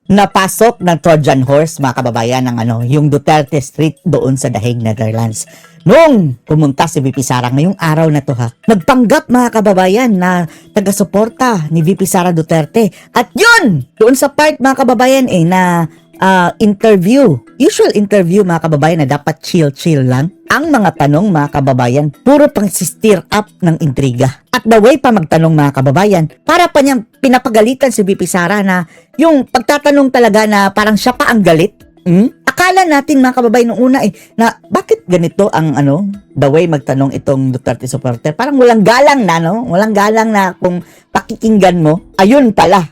Napasok ng Trojan horse, mga kababayan, ng yung Duterte Street doon sa The Hague, Netherlands. Noong pumunta si VP Sara ngayong araw na to nagpanggap, mga kababayan, na taga-suporta ni VP Sara Duterte. At yun, doon sa part, mga kababayan, na interview, usual interview, mga kababayan, na dapat chill-chill lang. Ang mga tanong, mga kababayan, puro pang stir up ng intriga. At the way pa magtanong, mga kababayan, para pa niyang pinapagalitan si VP Sara na yung pagtatanong talaga na parang siya pa ang galit. Akala natin, mga kababayan, nung una na bakit ganito ang the way magtanong itong Duterte supporter. Parang walang galang na, no? Walang galang na kung pakikinggan mo. Ayun pala,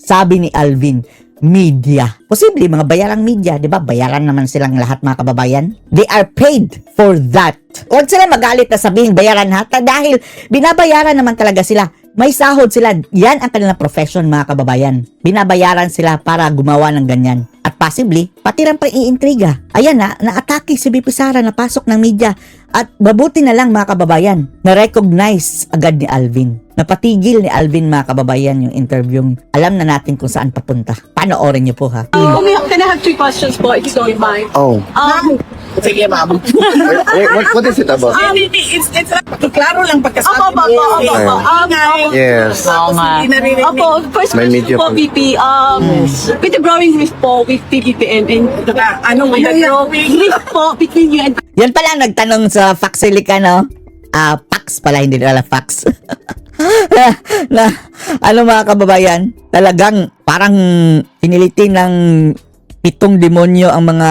sabi ni Alvin, media. Posible, mga bayarang media, di ba? Bayaran naman silang lahat, mga kababayan. They are paid for that. Huwag sila magalit na sabihin bayaran dahil binabayaran naman talaga sila. May sahod sila. Yan ang kanilang profession, mga kababayan. Binabayaran sila para gumawa ng ganyan. At possibly, pati rin pa iintriga. Ayan na-atake si VP Sara, napasok ng media. At mabuti na lang, mga kababayan, na-recognize agad ni Alvin. Napatigil ni Alvin, mga kababayan, yung interview. Alam na natin kung saan papunta. Panoorin niyo po, ha? Can I have 3 questions po, if you don't mind? Oh. Sige, ma'am. What is it about? It's klaro lang pagkasabi Opo. Yes. Opo, first May question media po, po. VP. With the growing rift po with PBBM and Anong with the growing rift po between you and Yan pala ang nagtanong sa Faxilica, no? Fax pala, hindi nila fax. Mga kababayan, talagang parang pinilitin ng 7 demonyo ang mga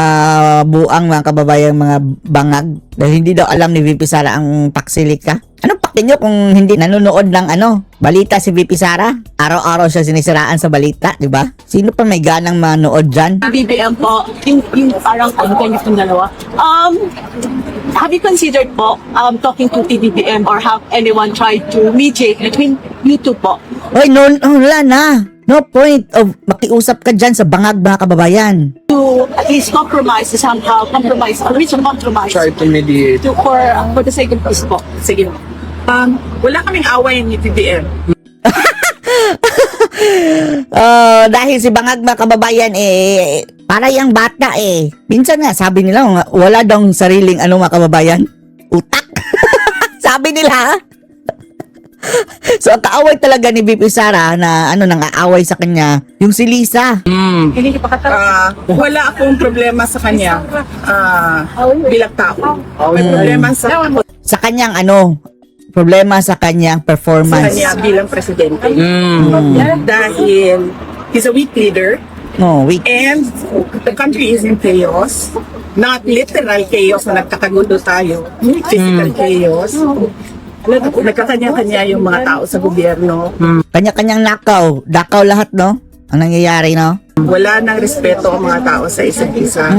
buang, mga kababayan, mga bangag. Dahil hindi daw alam ni VP Sara ang Faxilica. Anong paki nyo kung hindi nanonood ng balita si VP Sara? Araw-araw siya sinisiraan sa balita, di ba? Sino pa may ganang manood dyan? PBBM po, yung parang ganyan yung dalawa. Have you considered po talking to PBBM or have anyone tried to mediate between you two po? Oy, wala na. No point of makiusap ka dyan sa bangag, mga kababayan. To at least compromise, somehow compromise, or reach a compromise Try to mediate. for the sake of peace po. Sige. Wala kaming away ni PBM. Dahil si bangag, mga kababayan, para yung bata minsan nga sabi nila wala daw sariling mga kababayan, utak. Sabi nila. So ang kaaway talaga ni VP Sara na nang aaway sa kanya yung si Lisa. Wala akong problema sa kanya bilang tao. May problema Sa kanyang problema sa kanyang performance. bilang presidente. Dahil he's a weak leader Weak. and the country is in chaos. Not literal chaos na nagkakagulo tayo. Physical chaos. Nagkakanya-kanya yung mga tao sa gobyerno. Kanya-kanyang dakaw lahat, no? Ang nangyayari, no? Wala nang respeto ang mga tao sa isa't isa.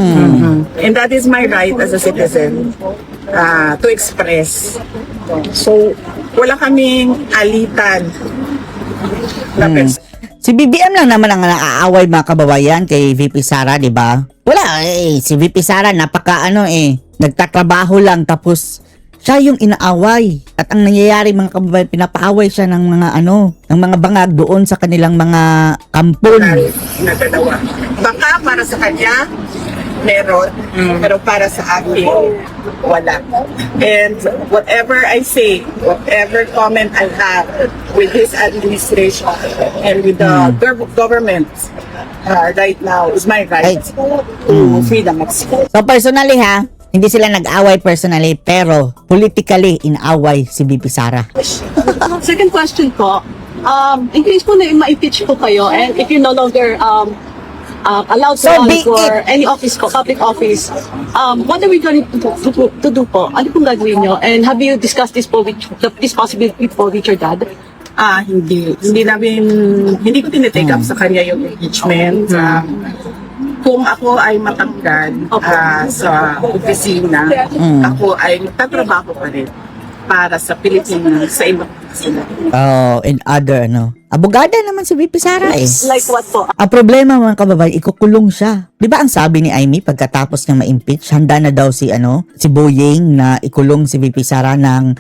And that is my right as a citizen to express. So, wala kaming alitan na Si BBM lang naman ang naaaway, mga kababayan, kay VP Sara, di ba? Wala, si VP Sara nagtatrabaho lang tapos siya yung inaaway. At ang nangyayari, mga kababayan, pinapaaway siya ng mga ng mga bangag doon sa kanilang mga kampon. na dalawa. Baka para sa kanya, meron, pero para sa akin, wala. And whatever I say, whatever comment I have with his administration and with the government right now is my right to freedom of speech. So personally, hindi sila nag-away personally, pero politically inaaway si VP Sara. Second question po, in case po na ma-impeach po kayo and if you no longer allowed to So run be for any office po, public office, what are we going to do po? Ano pong gagawin nyo? And have you discussed this po with this possibility po with your dad? Hindi ko tinitake up sa kanya yung impeachment. Kung ako ay matanggal sa opisina, ako ay magtatrabaho pa rin para sa Pilipinas, sa ibang opisina. And other, abogada naman si VP Sara Like what po? Ang problema, mga kababayan, ikukulong siya. Di ba ang sabi ni Amy pagkatapos niyang ma-impeach, handa na daw si Boying na ikulong si VP Sara ng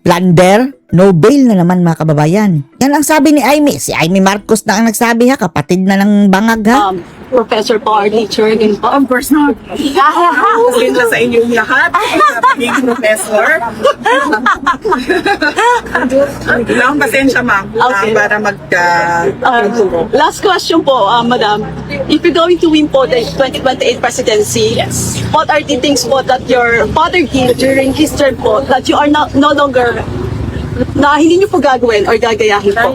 plunder no bail na naman mga kababayan. Yan ang sabi ni Amy. Si Amy Marcos na ang nagsabi ha, kapatid na ng bangag ha. Professor po, our teacher din po. Of course not. Din sa inyong lahat. Sabihin, Professor. Lang pasensya, ma'am. Okay. Para Last question po, Madam. If you're going to win po the 2028 presidency, what are the things po that your father did during his term po that you are no longer na hindi niyo po gagawin or gagayahin po?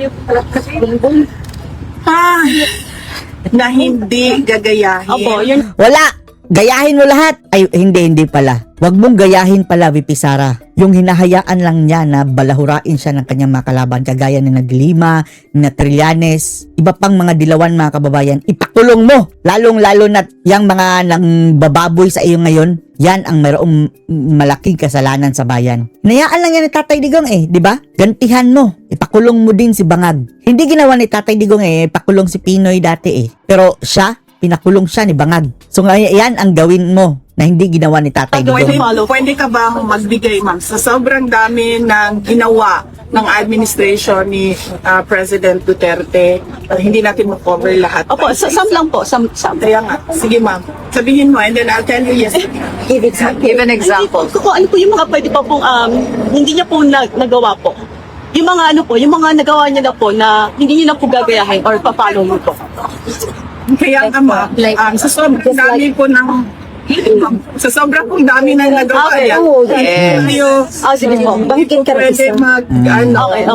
na hindi gagayahin. Opo, yun. Wala! Gayahin mo lahat! Ay, hindi pala. Huwag mong gayahin pala, VP Sara. Yung hinahayaan lang niya na balahurain siya ng kanyang mga kalaban, kagaya ni Naglima, ni Trillanes, iba pang mga dilawan mga kababayan, ipakulong mo! Lalong-lalo na yung mga nang bababoy sa iyo ngayon, yan ang mayroong malaking kasalanan sa bayan. Hinayaan lang yan ni Tatay Digong di ba? Gantihan mo. Ipakulong mo din si Bangag. Hindi ginawa ni Tatay Digong ipakulong si Pinoy dati Pero siya, pinakulong siya ni Bangag. So ngayon, yan ang gawin mo na hindi ginawa ni Tatay Digong. Pwede ka ba magbigay, ma'am, sa sobrang dami ng ginawa ng administration ni President Duterte, hindi natin ma-cover lahat. Opo, some lang po, some. Kaya nga, sige ma'am, sabihin mo and then I'll tell you yes. Give an example. Kung ano po yung mga pwede pa pong hindi niya po nagawa po. Yung mga ano po, yung mga nagawa niya na po na hindi niya na po gagayahin or pa-follow mo po. Kaya nga ma'am, sa sobrang dami po ng sa sobrang pong dami na nagawa Okay. yan. Tayo, Sige po. Bangkin ka rin. pwede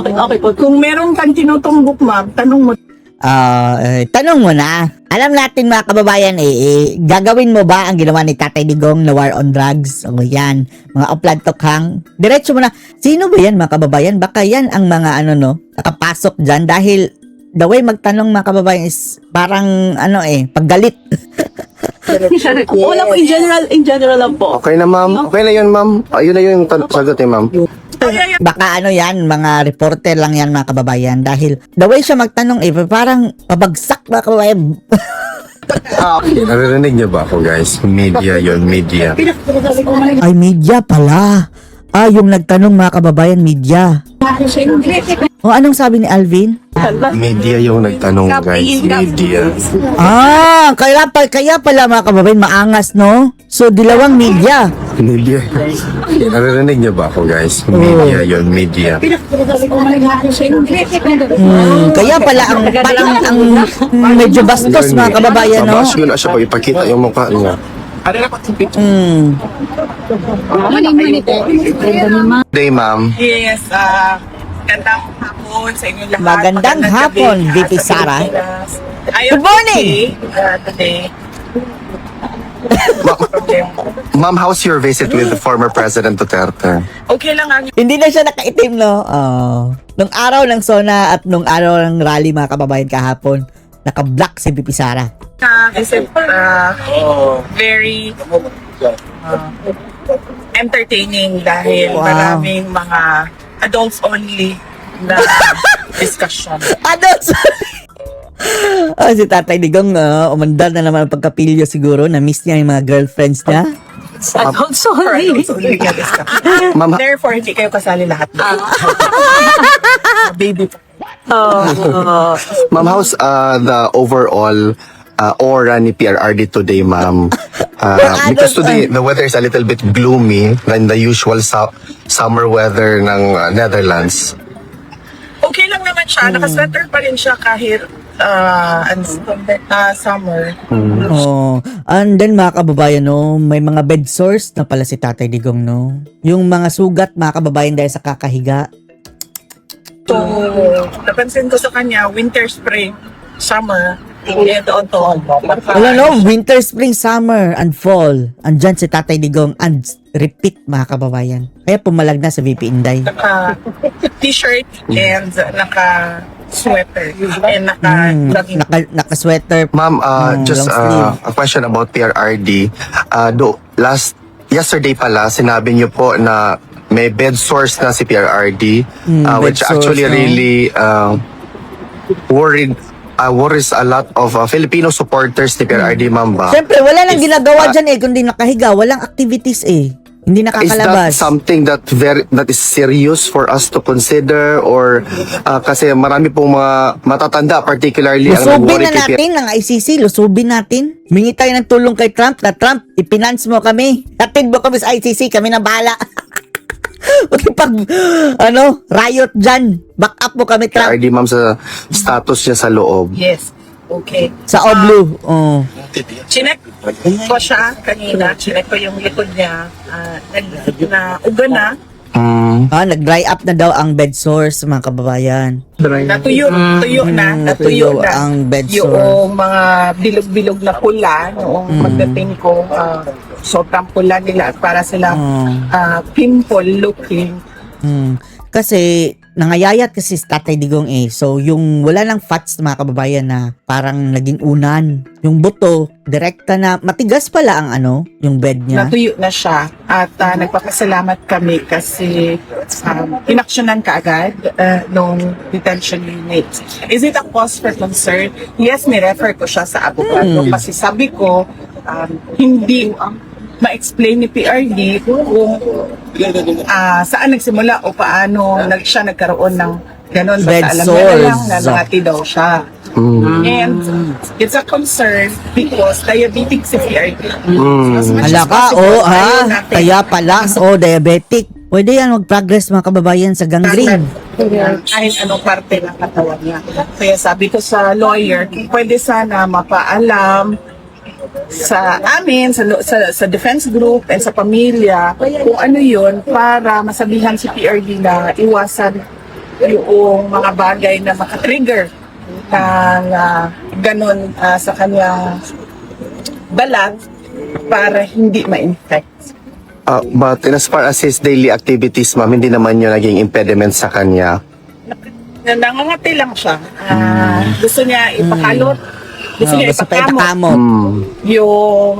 Okay po. Kung meron kang tinutumbok ma'am, tanong mo. Tanong mo na. Alam natin mga kababayan gagawin mo ba ang ginawa ni Tatay Digong na war on drugs? O yan, mga oplad tokhang. Diretso mo na. Sino ba yan mga kababayan? Baka yan ang mga nakapasok dyan dahil the way magtanong mga kababayan is parang paggalit. Wala po, in general lang po. Okay na, ma'am. Okay na yun, ma'am. Ayun na yung sagot ma'am. Baka yan, mga reporter lang yan mga kababayan dahil the way siya magtanong parang pabagsak mga kababayan. Naririnig niyo ba ako, guys? Media yun, media. Ay, media pala. Yung nagtanong mga kababayan, media. O anong sabi ni Alvin? Media yung nagtanong, guys. Media. Kaya pala mga kababayan, maangas, no? So, dilawang media. Media. Naririnig niyo ba ako, guys? Media yun, media. Kaya pala ang medyo bastos mga kababayan, no? Babash yun na siya pag ipakita yung mukha niya. Day, ma'am. Yes, magandang hapon sa inyo lahat. Magandang hapon, gabi, VP sa Sara. Pilipinas. Good morning! Today. Ma'am, how's your visit with the former President Duterte? Okay lang ang Hindi na siya nakaitim, no? Nung araw ng SONA at nung araw ng rally mga kababayan kahapon, naka-black si VP Sara. visit. Very entertaining dahil Wow. maraming mga adults only na discussion. Adults! Si Tatay Digong, umandar na naman ang pagkapilyo siguro. Na-miss niya yung mga girlfriends niya. Adults For only. adults only na discussion. Ma'am, Therefore, hindi kayo kasali lahat. Baby pa. ma'am, how's the overall aura ni PRRD today, ma'am? Because today, the weather is a little bit gloomy than the usual summer weather ng Netherlands. Okay lang naman siya. Naka-sweater pa rin siya kahit summer. And then mga kababayan, no, may mga bed sores na pala si Tatay Digong, no? Yung mga sugat, mga kababayan, dahil sa kakahiga. So, napansin ko sa kanya, winter, spring, summer, doon. Wala, no? Winter, spring, summer, and fall. Andyan si Tatay Digong and repeat, mga kababayan. Kaya pumalag na sa VP Inday. Naka-t-shirt and naka-sweater and naka-jogging. Naka-sweater. Ma'am, just long sleeve. a question about PRRD. Yesterday pala, sinabi niyo po na may bed sores na si PRRD, which bed sores, actually no? really worries a lot of Filipino supporters ni PRRD, ma'am ba? Siyempre, wala nang ginagawa dyan kundi nakahiga. Walang activities Hindi Is that nakakalabas. something that is serious for us to consider, or kasi marami pong mga matatanda particularly ang Lusubin nag-worry na kay natin ng ICC, lusubin natin. Mingi tayo ng tulong kay Trump na Trump, ipinance mo kami. Hatid mo kami sa ICC, kami na bahala. Pag, riot dyan, back up mo kami, Trump. PRD, ma'am, sa status niya sa loob. Yes. Okay. Sa Oblu. Oh. Chinek ko siya kanina. Chinek ko yung likod niya. Na uga na. Nag-dry up na daw ang bed sores, mga kababayan. Natuyo na. Natuyo na. ang bed sore. Yung mga bilog-bilog na pula noong magdating ko. Sobrang pula nila at para silang pimple looking. Kasi nangayayat kasi si Tatay Digong so yung wala lang fats mga kababayan na parang naging unan. Yung buto, direkta na matigas pala ang yung bed niya. Natuyo na siya at nagpapasalamat kami kasi inaksyonan ka agad nung detention unit. Is it a cause for concern? Yes, ni-refer ko siya sa abogado kasi sabi ko hindi ma-explain ni PRD kung saan nagsimula o paano siya nagkaroon ng ganon. Bed Basta alam niya na sores. lang na nangati daw siya. And it's a concern because diabetic si PRD. As much Hala as ka, possible, ayaw natin. kaya pala, diabetic. Pwede yan mag-progress mga kababayan sa gangrene. Kahit anong parte ng katawan niya. Kaya sabi ko sa lawyer, pwede sana mapaalam sa amin, sa defense group and sa pamilya kung ano yun para masabihan si PRD na iwasan yung mga bagay na makatrigger ng ganon sa kanya balat para hindi ma-infect. But as far as his daily activities, ma'am, hindi naman yun naging impediment sa kanya. Nangangati lang siya. Gusto niya ipakalot. Gusto niya Basta pa ipakamot itakamo. yung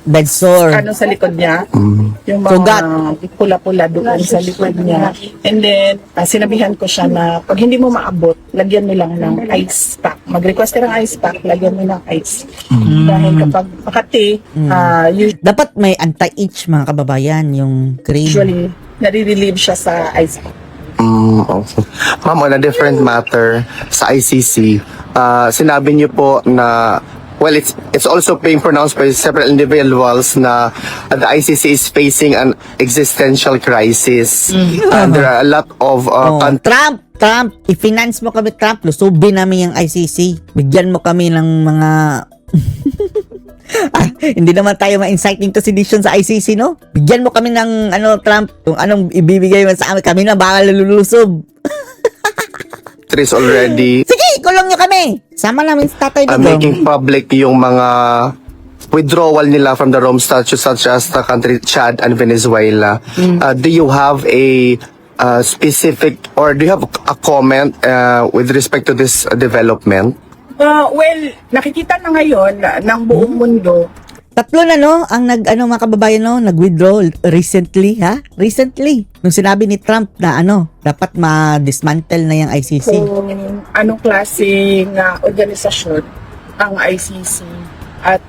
Bed sore. sa likod niya. Yung mga Sugat. pula-pula doon sa likod niya. And then, sinabihan ko siya na pag hindi mo maabot, lagyan mo lang ng ice pack. Mag-request ka ng ice pack, lagyan mo ng ice. Dahil kapag makati, Dapat may anti-itch mga kababayan, yung cream. usually, nare-relieve siya sa ice pack. Okay. Ma'am, on a different matter, sa ICC, sinabi niyo po na, well, it's also being pronounced by several individuals na the ICC is facing an existential crisis. There are a lot of Trump, i-finance mo kami, Trump, lusubin namin yung ICC. Bigyan mo kami ng mga... hindi naman tayo ma-inciting to sedition sa ICC, no? Bigyan mo kami ng, Trump, kung anong ibibigay mo sa amin, kami na baka lulusob. countries already Sige, kulong nyo kami. Sama namin sa Tatay Digong. making public yung mga withdrawal nila from the Rome Statute, such as the country Chad and Venezuela. Do you have a specific, or do you have a comment with respect to this development? Well, nakikita na ngayon ng buong mundo. Tatlo na ang mga kababayan nag-withdraw recently, ha? Recently. Nung sinabi ni Trump na dapat ma-dismantle na yung ICC. Kung anong klaseng organisasyon ang ICC. At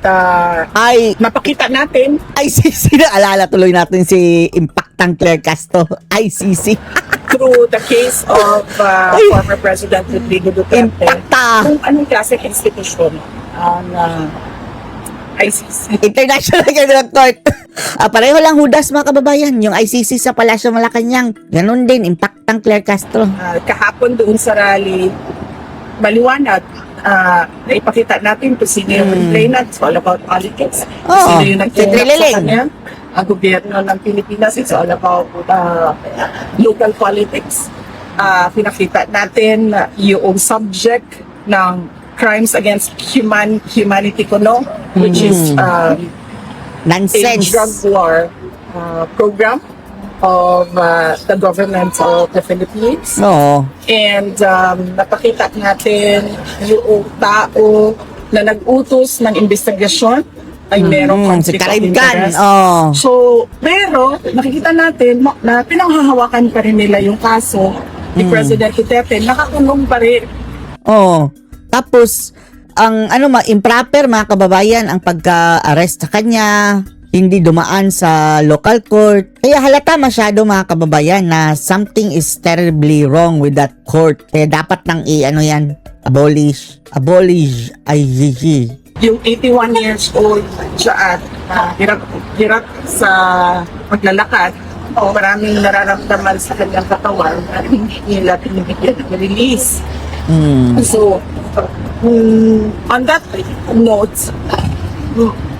mapakita natin ICC na alala tuloy natin si Impactang Claire Castro, ICC. through the case of former President Rodrigo Duterte Impacta! kung anong klaseng institusyon ang ICC. International Criminal Court. Pareho lang hudas mga kababayan. Yung ICC sa Palasyo Malacanang. Ganun din, Impactang Claire Castro. Kahapon doon sa rally, maliwanag na ipakita natin kung sino yung complainant. It's all about politics. Oo, Sino yung si nagtulak Trililing. sa kanya. Ang gobyerno ng Pilipinas, it's all about local politics. Pinakita natin yung subject ng crimes against humanity which is a Nonsense. drug war program of the government of the Philippines. Oo. And napakita natin yung tao na nag-utos ng investigasyon ay merong Si conflict of Karibkan. interest. Oo. So, pero nakikita natin na pinanghahawakan pa rin nila yung kaso ni President Duterte. Nakakulong pa rin. Oo. Tapos, ang improper mga kababayan, ang pagka-arrest sa kanya, hindi dumaan sa local court. Kaya halata masyado mga kababayan na something is terribly wrong with that court. Kaya dapat nang abolish IGG. Yung 81 years old siya at hirap sa paglalakad. Maraming nararamdaman sa kanyang katawan at hindi nila pinibigyan ng release. So, on that note,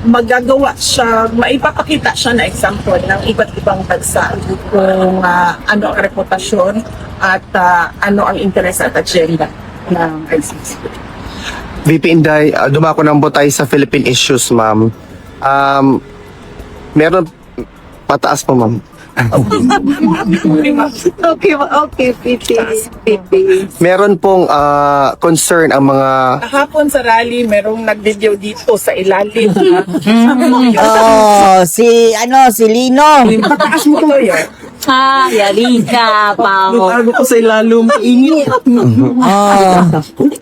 magagawa siya, maipapakita siya na example ng iba't ibang bansa kung ano ang reputasyon at ano ang interes at agenda ng ICC. VP Inday, dumako ng butay sa Philippine issues, ma'am. Meron pataas po, ma'am. Okay, PP. Meron pong concern ang mga Kahapon sa rally, merong nag-video dito sa ilalim. Oh, si Lino. Pataas mo to yun. Yari ka, Pao. Bago ko sa ilalong ingin. Oh,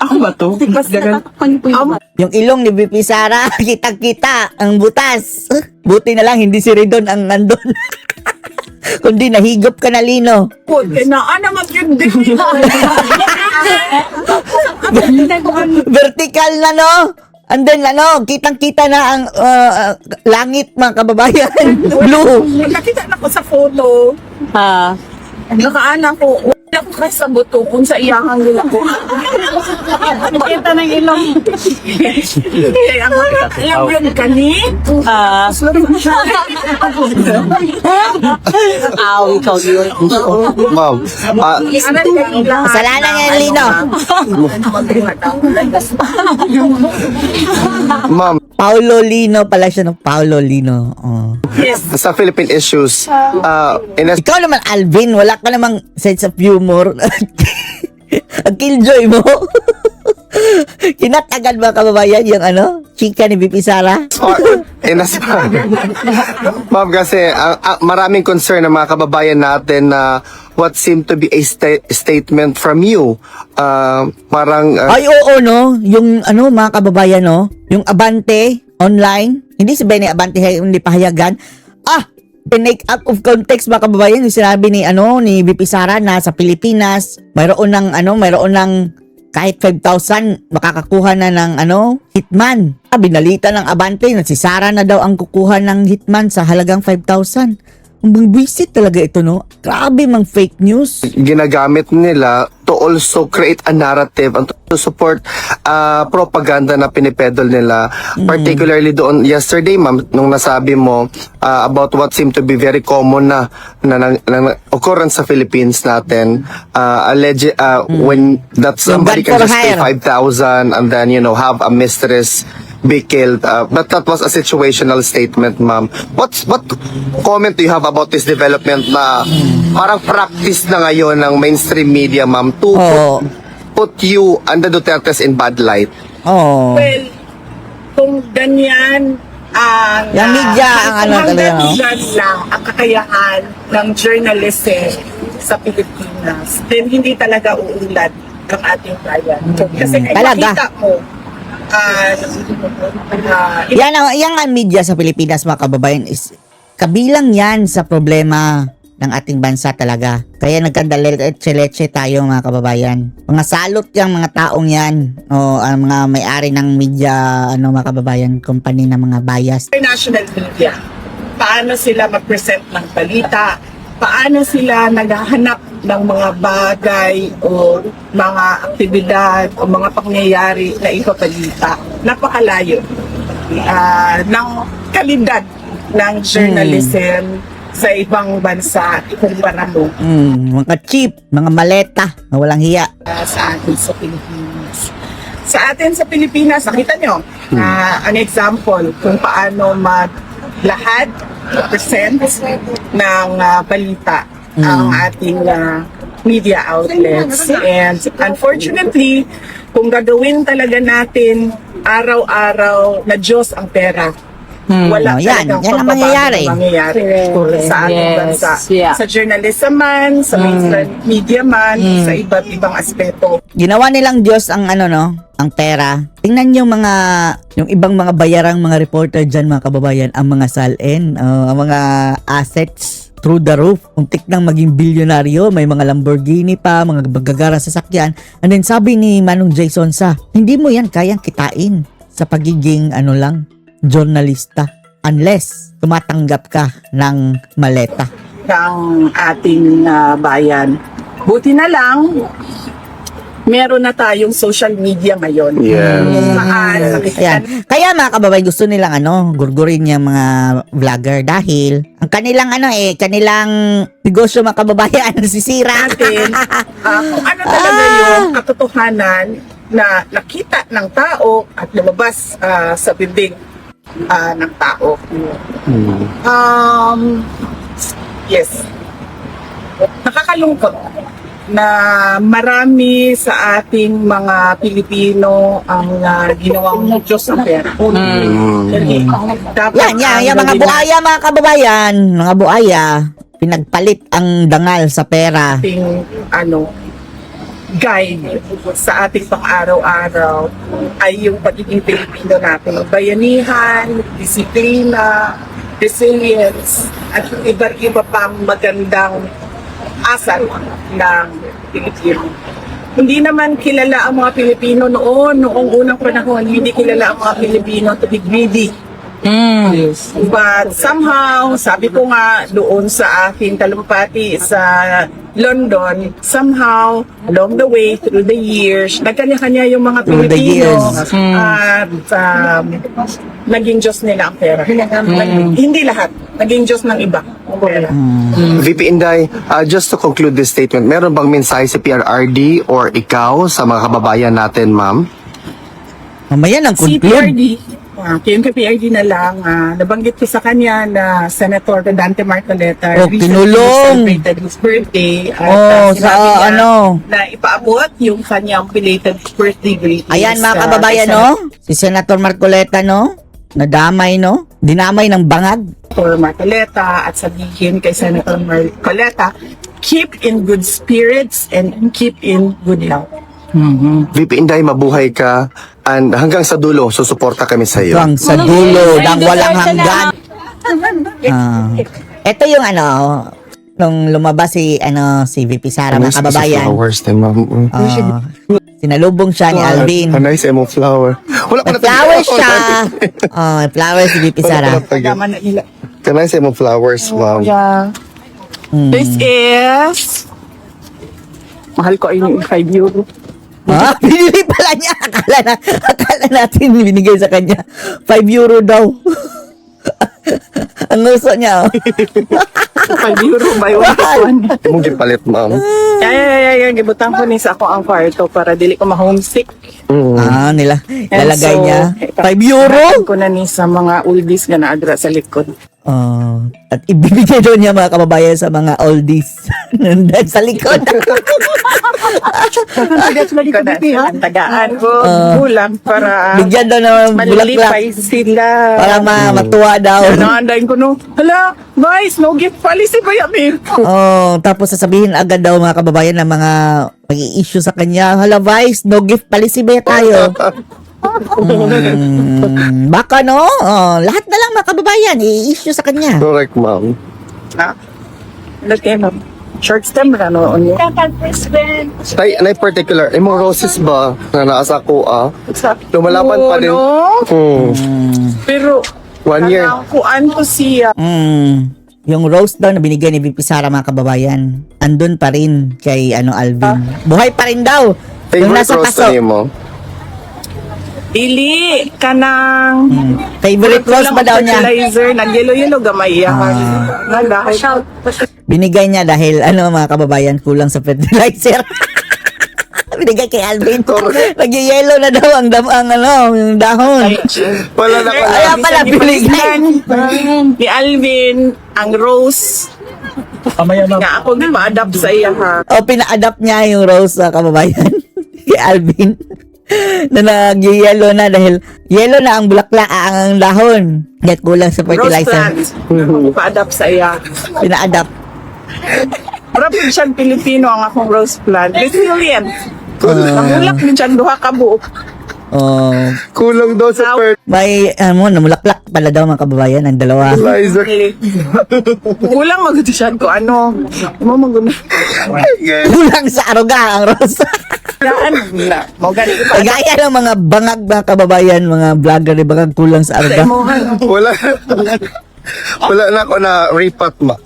Ako ba to? yung ilong ni BP Sara, kitang-kita ang butas. Buti na lang hindi si Redon ang nandun. Kundi nahigop ka na, Lino. Kinaan naman yun din. Vertical na, no? And then, kitang-kita na ang langit, mga kababayan. Blue. Nakita na ko sa photo. Nakaana ko. Wala ko kasi sa buto kung sa iyahang nila ko. Nakita ng ilong. Kaya ang yun kani. Ikaw yun. ma'am. Kasalanan yan, Lino. Ma'am, Paulo Lino pala siya, no? Paulo Lino. Oh. Yes. sa Philippine issues, Ikaw naman, Alvin, wala ka namang sense of humor. Ang killjoy mo. Kinatagan ba kababayan yung chika ni BP Sara? Ma'am, kasi maraming concern ng mga kababayan natin na what seemed to be a statement from you. Parang Ay, oo, no? Yung mga kababayan, no? Yung Abante online, hindi sabihin ni Abante hindi pahayagan. Pinake out of context mga kababayan yung sinabi ni BP Sara na sa Pilipinas mayroon ng kahit 5,000 makakakuha na ng hitman. Binalita ng Abante na si Sara na daw ang kukuha ng hitman sa halagang 5,000. Ang buwisit talaga ito, no? Grabe mang fake news. ginagamit nila to also create a narrative and to support propaganda na pinipedal nila. Particularly doon yesterday, ma'am, nung nasabi mo about what seemed to be very common na occurrence sa Philippines natin. When that somebody gun can for just pay hire. 5,000 and then, have a mistress be killed. But that was a situational statement, ma'am. What comment do you have about this development na parang practice na ngayon ng mainstream media, ma'am, to Oo. put you and the Dutertes in bad light? Oh. Well, kung ganyan ang Yung media ang kung talaga, no? hanggang lang ang kakayahan ng journalism sa Pilipinas, then hindi talaga uunlad ang ating bayan. Kasi Talaga. nakita mo, Yan ang media sa Pilipinas, mga kababayan, is kabilang yan sa problema ng ating bansa talaga. Kaya nagkandaletse-letse tayo, mga kababayan. Mga salot yung mga taong yan, o ang mga may-ari ng media, mga kababayan, company ng mga bias. international media, paano sila mag-present ng balita, paano sila naghahanap ng mga bagay o mga aktibidad o mga pangyayari na ipabalita. Napakalayo ng kalidad ng journalism sa ibang bansa ikumpara mo Mga cheap, mga maleta, na walang hiya. sa atin sa Pilipinas. Sa atin sa Pilipinas, nakita nyo, an example kung paano maglahad, present ng balita ang ating media outlets. And unfortunately, kung gagawin talaga natin araw-araw na Diyos ang pera, Wala Oh, yan. talagang Yan ang pagbabago mangyayari. na mangyayari sa ating Yes. bansa. Yeah. Sa journalism man, sa mainstream media man, sa iba't ibang aspeto. Ginawa nilang Diyos ang ano no, ang pera. Tingnan yung ibang mga bayarang mga reporter dyan mga kababayan, ang mga salin, ang mga assets through the roof. Untik nang maging bilyonaryo, may mga Lamborghini pa, mga bagagara sasakyan. And then sabi ni Manong Jason sa, hindi mo yan kayang kitain sa pagiging journalista unless tumatanggap ka ng maleta. Ng ating bayan. Buti na lang, meron na tayong social media ngayon. Yeah. Ayan. Kaya mga kababayan, gusto nilang gurgurin yung mga vlogger dahil ang kanilang kanilang negosyo mga kababayan nasisira. Natin, kung ano talaga yung katotohanan na nakita ng tao at lumabas sa bibig ng tao. Yes. Nakakalungkot na marami sa ating mga Pilipino ang ginawang Diyos ang pera. Dapat Yan, yung mga buaya mga kababayan, mga buaya, pinagpalit ang dangal sa pera. ating guide sa ating pang-araw-araw ay yung pagiging Pilipino natin. Bayanihan, disiplina, resilience, at iba't iba pang magandang asal ng Pilipino. Hindi naman kilala ang mga Pilipino noong unang panahon, hindi kilala ang mga Pilipino to be greedy. But somehow, sabi ko nga doon sa aking talumpati sa London, somehow, along the way, through the years, nagkanya-kanya yung mga Through the Pilipino years. at naging Diyos nila ang pera. Hindi lahat, naging Diyos ng iba ang pera. VP Inday, just to conclude this statement, meron bang mensahe si PRRD or ikaw sa mga kababayan natin, ma'am? Mamaya nang Si conclude. PRD, yung PRD na lang, nabanggit ko sa kanya na Senator Dante Marcoleta Oh, kinulong. celebrated his birthday. At, Oh, sinabi sa niya ano? na ipaabot yung kanyang belated birthday greetings. Ayan mga kay kababayan, Senator si Senator Marcoleta, nadamay, dinamay ng bangag. Marcoleta at sabihin kay Senator Marcoleta, keep in good spirits and keep in good health. VP Inday, mabuhay ka and hanggang sa dulo, susuporta kami sa iyo. Hanggang sa dulo ng walang hanggan. Ito yung nung lumabas si VP Sara mga kababayan. Flowers din, ma'am. Sinalubong siya ni Alvin. A nice emo flower. Wala May flowers siya. May flowers si VP Sara. Pagdaman na nila. A nice emo flowers, ma'am. This is mahal ko ay yung 5 euro. Binili pala niya. Akala natin binigay sa kanya. 5 euro daw. Ang gusto niya. 5 euro by 1 Mong gipalit, ma'am. Yan. Gibutang ko ni sa ako ang kwarto para dili ko ma-homesick. Nilalagay And so, niya. 5 euro? Ko na ni sa mga oldies nga naadra sa likod. At ibibigay doon niya mga kababayan sa mga oldies. Nandun sa likod. Ang tagaan ko, bulang para Bigyan daw ng malilipay bulaklak. sila. Para matuwa daw. Naandain ko hala, guys, no gift policy ba yan, Tapos sasabihin agad daw mga kababayan ng mga mag-i-issue sa kanya. Hala, Vice, no gift policy ba tayo? Baka lahat na lang mga kababayan i-issue sa kanya. Correct, ma'am. Lagay mo. Short stem na noon yun. Tay, na particular, emo roses ba na naasa ko, lumalaban pa din. Pero, 1 year. kuan ko siya. Yung rose daw na binigay ni VP Sara mga kababayan, andun pa rin kay Alvin. Buhay pa rin daw. Yung Favorite nasa rose paso. na mo? Dili ka ng Favorite rose ba daw niya? fertilizer, nag-yelo-yelo gamay. Binigay niya dahil mga kababayan kulang sa fertilizer. Binigay kay Alvin. Nag-yellow na daw yung dahon. Wala na ka. Kaya pala binigay. Ni Alvin, ang rose. Nga ako ma-adapt sa iya ha. Pina-adapt niya yung rose sa kababayan. Kay Alvin. na nag-yellow na dahil yellow na ang bulaklak, ang dahon. Kaya kulang sa Rose fertilizer. plant. Pa-adapt sa iya. Pina-adapt. Provincial Filipino ang akong rose plant. Resilient. Nangulak din siya duha ka buok. Oh, Kulang daw sa may namulaklak pala daw mga kababayan ang dalawa. fertilizer. Kulang magod siya ko ano. Mo magud. Kulang sa aruga ang rose. Yan na. Mo gani pa. Gaya ng mga bangag mga kababayan, mga vlogger, bangag kulang sa aruga. Wala na ako na repat, ma.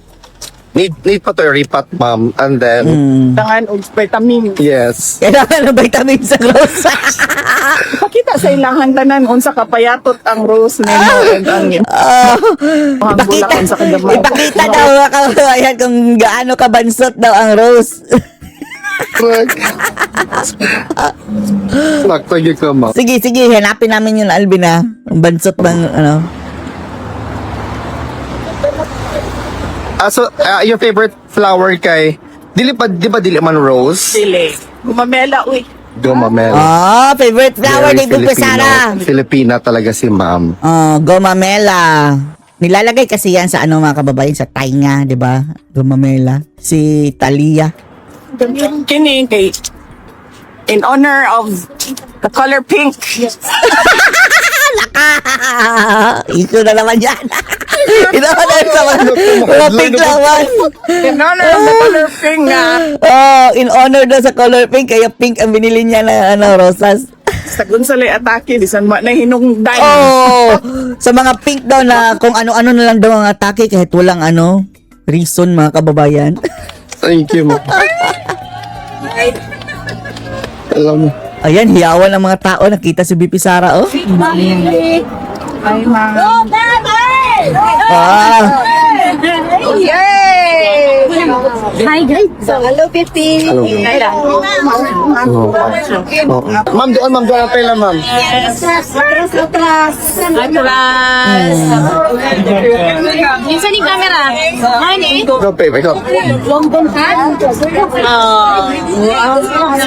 Need pa to repat, ma'am. And then, Tangan og vitamin. yes. Kailangan ng vitamin sa rose. Pakita sa ilang tanan unsa kapayatot ang rose nimo and ang ang bulak unsa kagamay. Ipakita daw mga kababayan kung gaano kabansot daw ang rose. Nagtagay ka, ma'am. Sige, hanapin namin yun, Alvin, ha? Ang bansot bang, ano? So, your favorite flower kay, di ba dili man rose? Dili. Gumamela uy. Gomamel. Favorite flower ni Bibi Sara. Filipina talaga si ma'am. Gomamela. Nilalagay kasi yan sa ano mga kababayan, sa tainga, di ba? Gomamela. Si Talia. Kini kay in honor of the color pink. Ito na naman yan. Inoonor sa mga pink lawan. In honor of the color pink nga. In honor daw sa color pink, kaya pink ang binili niya na rosas. Sa Gonzales atake bisan ma na hinungdan. Sa mga pink daw na kung ano-ano na lang daw ang atake kahit walang reason mga kababayan. Thank you, ma'am. Alam mo. Ayan, hiyawan ng mga tao. Nakita si BP Sara, oh. Ay ma. Hi guys. Hello, Pipi. Ma'am, doon ang pala, ma'am. Atras. Yung sa ni camera. Honey. Go, babe, ikaw.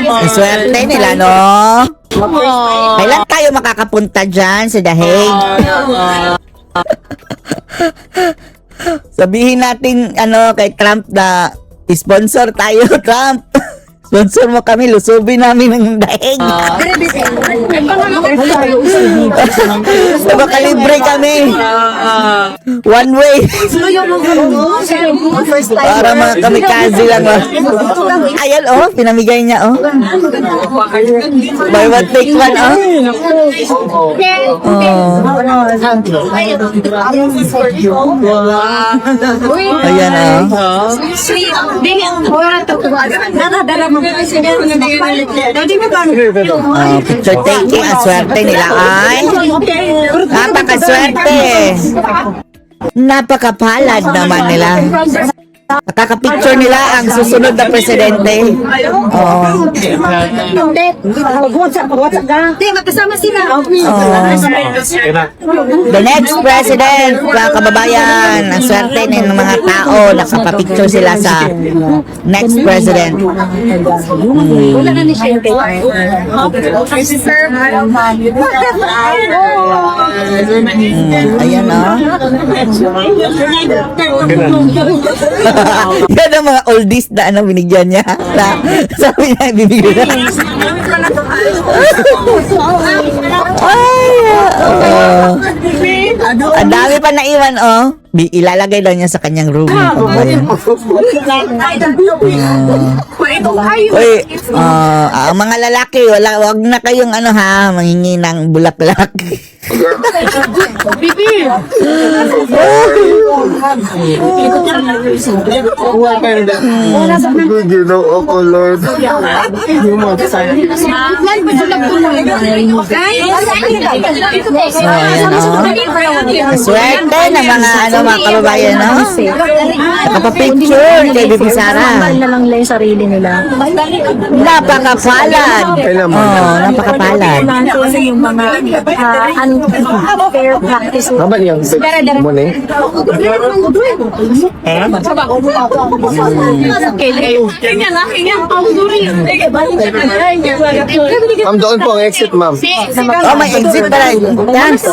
Ang swerte nila, no? Kailan tayo makakapunta dyan sa Dahig? Sabihin natin, kay Trump na sponsor tayo, Trump. Sponsor mo kami, lusubin namin ng Dahig. Makalibre kami. One way. Para mga kamikaze lang. Ayan, pinamigay niya, Buy one, take one, Ayan, picture taking, ang swerte nila ay napakaswerte. Napakapalad naman nila. Nakaka-picture nila ang susunod na presidente. The next president, mga kababayan, ang swerte ng mga tao, nakapapicture sila sa next president. Ayan, yan ang mga oldies na binigyan niya. Sabi niya, bibigyan niya. Ang dami pa naiwan, ilalagay daw niya sa kanyang room. Uy, ang mga lalaki, wag na kayong mangingi ng bulaklak. Ginoo ko, Lord. Swerte na mga mga kababayan, no? Nakapapicture kay BP Sara. na lang nila yung sarili nila. Napakapalad. Oh, napakapalad. Kasi yung mga unfair practices. Tama niya. Muna eh. Ma'am, doon po ang exit, ma'am. Oh, may exit pala. Dance.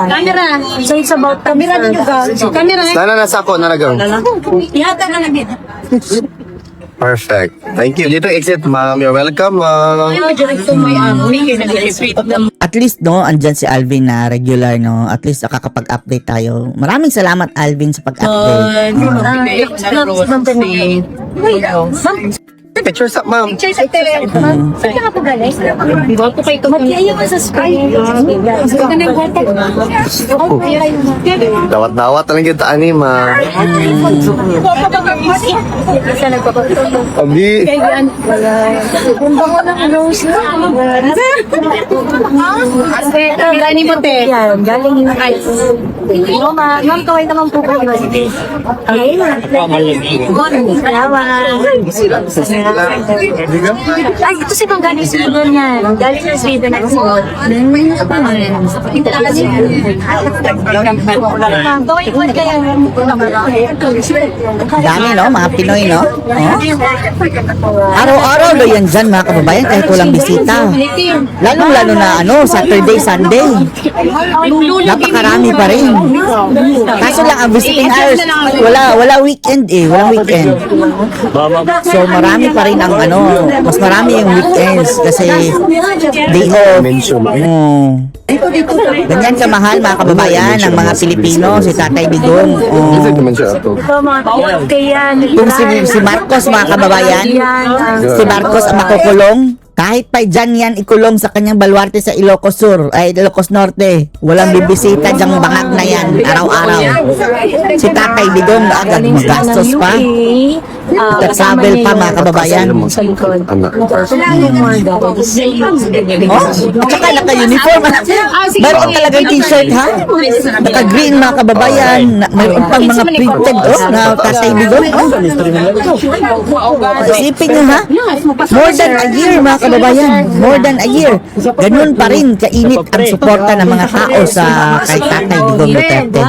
Camera. So it's about camera din yung camera. Sana nasa ako, nalagang. Ihata na lang dito. Perfect. Thank you. Dito exit, ma'am. You're welcome, ma'am. At least, no, andyan si Alvin na regular, no? At least nakakapag-update tayo. Maraming salamat, Alvin, sa pag-update. Pictures up, ma'am. Saan ka po galing? Goto kayo ito. Mag-iayaw ka sa spray. Dawat-dawat lang kita ani, ma'am. Abi. Gani mo, te. Galing yung ma'am, kaway naman po po. Okay. Salamat. Ay, ito si Bang galing sa Sweden niya. Galing sa Sweden na suot. Gawin mo kaya. Dami, no? Mga Pinoy, no? Araw-araw do yan dyan, mga kababayan, kahit walang bisita. Lalong-lalo na, Saturday, Sunday. Napakarami pa rin. Kaso lang, ang visiting hours, wala weekend eh. Walang weekend. So, marami pa rin ang mas marami yung weekends kasi day off. Ganyan kamahal mga kababayan ng mga Pilipino, si Tatay Digong. Exit naman siya ito. Kung si Marcos mga kababayan, si Marcos ang makukulong, kahit pa dyan yan ikulong sa kanyang baluarte sa Ilocos Sur, ay Ilocos Norte, walang bibisita dyang bangag na yan araw-araw. Si Tatay Digong na agad magastos pa. Travel pa mga kababayan. Sa likod. Anak. At saka naka-uniform. Mayroon talagang t-shirt ha. Naka-green mga kababayan. Mayroon pang mga printed na Tatay Digong. Isipin nyo ha. More than a year mga kababayan. More than a year. Ganun pa rin kainit ang suporta ng mga tao sa kay Tatay Digong Duterte.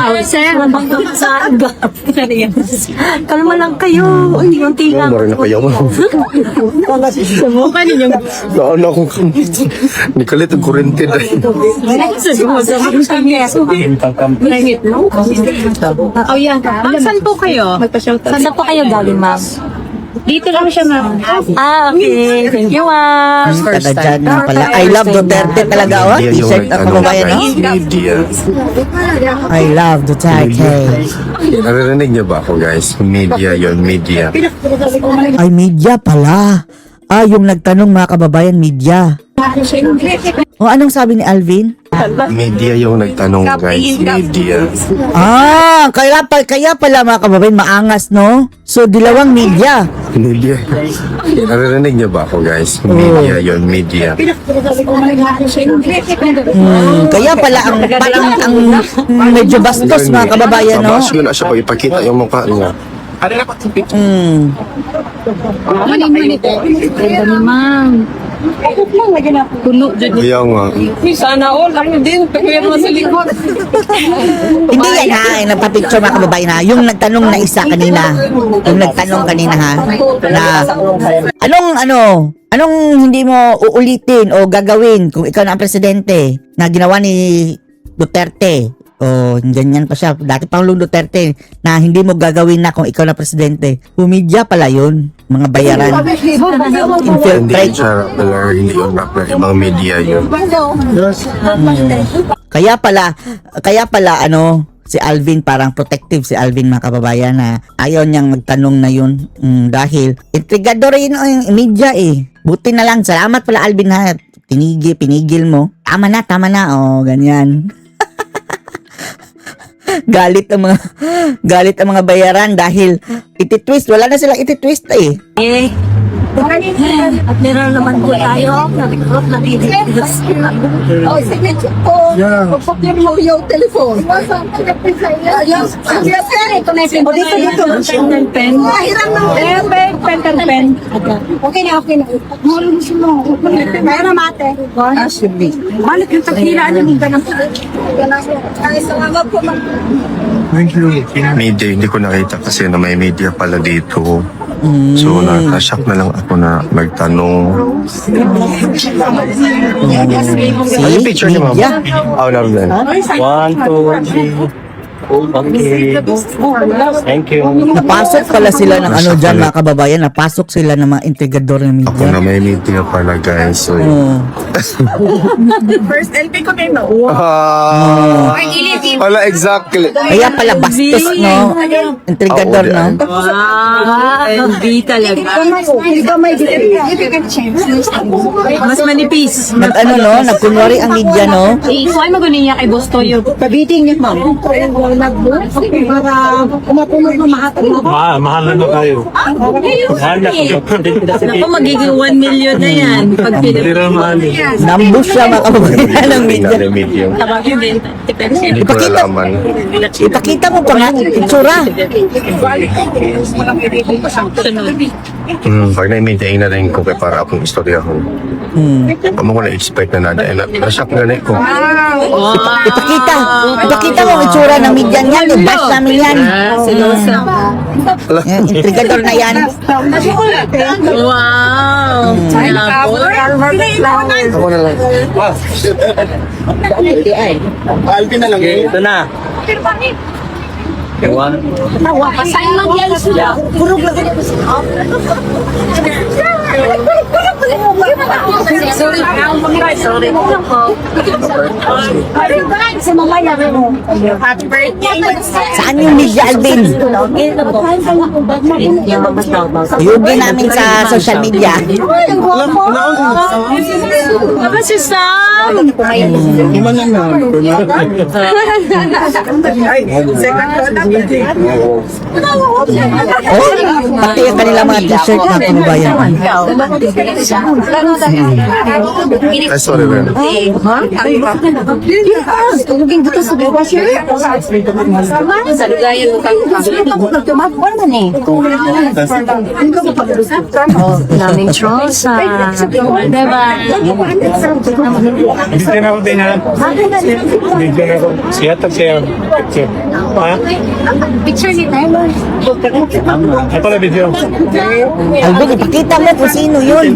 Kalma lang kayo. Unti-unti lang. Mara na kayo, ma'am. Mukha ninyo. Naon akong Nikalit ang kurente na. Oh, yan. Saan po kayo? Saan po kayo galing, ma'am? Dito lang siya, ma'am. Okay. Thank you, ma'am. Taga dyan nga pala. I love Duterte talaga. T-shirt ang kababayan. Media. I love Duterte. Naririnig niyo ba ako, guys? Media yun, media. Ay, media pala. Yung nagtanong mga kababayan, media. O, anong sabi ni Alvin? Media yung nagtanong, guys. Media. Kaya pala mga kababayan, maangas, no? So, dilawang media. Media. Naririnig niyo ba ako, guys? Media yun, media. Kaya pala, parang ang medyo bastos mga kababayan, no? Tapos yun na siya pag ipakita yung mukha niya. Ma'am. Puno dyan. Kaya nga. Sana all, ano din, pagkaya mo sa likod. Hindi yan ha, nagpa-picture mga kababayan ha. Yung nagtanong na isa kanina, yung nagtanong kanina ha, na anong hindi mo uulitin o gagawin kung ikaw na ang presidente na ginawa ni Duterte? O, ganyan pa siya. Dati Pangulong Duterte na hindi mo gagawin na kung ikaw na presidente. Pumidya pala yun. Mga bayaran. Hindi Infiltrate. siya pala, hindi yung ibang media yun. Kaya pala si Alvin parang protective si Alvin mga kababayan na ayaw niyang magtanong na yun dahil intrigado rin yung media eh. Buti na lang, salamat pala Alvin ha. Pinigil mo. Tama na, ganyan. Galit ang mga bayaran dahil ititwist. Wala na silang ititwist eh. At meron naman po tayo na-recruit na Pilipinas. Oh, signature po. Pagpapir mo yung telephone. Yes, ito na yung Pen and pen. Hiram ng Pen and pen. Okay na, okay na. Mahalo mo siya mo. Mayroon na mate. Balik yung taghilaan yung ganang. Ay, salamat po. Media, hindi ko nakita kasi na may media pala dito. So, nakashock na lang ako na magtanong. Ano yung picture niyo, ma'am? Yeah. Oh, love that. 1, 2, 3. Okay. Thank you. Napasok pala sila ng ano dyan mga kababayan, napasok sila ng mga intrigador ng Ako na media. may media pala, guys. So, First LP ko din, no? wala, exactly. Kaya pala bastos, no? Intrigador, no? LB talaga. Mas manipis. Nag-ano, no? Nagkunwari ang media, no? Ikuha mo gunin niya kay Bostoyo. Pabiting niya, ma'am. Para kumapunod na mahatag mo. Mahal na kayo. Mahal na kayo. Ako magiging 1 million na yan. Pag Hindi rin mahal. Nambus siya mga kababayan ng media. Hindi media. Tabagin din. Depende. Hindi ko nalaman. Ipakita mo pa nga, itsura. Pag na-maintain na rin ko kaya para akong istorya ko. Paano ko na-expect na nada. Na-shock na rin ko. Ipakita mo ang itsura ng media niyan, i-bash namin yan. Silosa. Yan, intrigador na yan. Wow. Ako na lang. Ito na. Ewan. Pasayin lang yan sila. Sorry. Happy birthday. Saan yung media, Alvin? Iugin namin sa social media. Aba si Sam! Ay, second ko na. Oh, pati yung kanila mga t-shirt na kababayan. Ay, sorry, Ren. Daming trosa. Diba? Hindi na ako din ha. Hindi na ako. Siya tag siya. Ha? Picture ni Taylor. Ay pala video. Alvin, ipakita mo kung sino yun.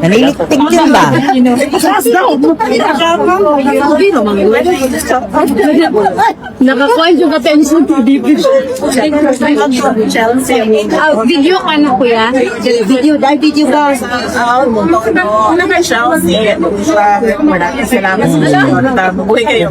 Naniliktik yun ba? Nakakuha yung attention to video ka na kuya? Video, dahil video ba? Una ka siya. Maraming salamat sa susunod. Mabuhay kayo.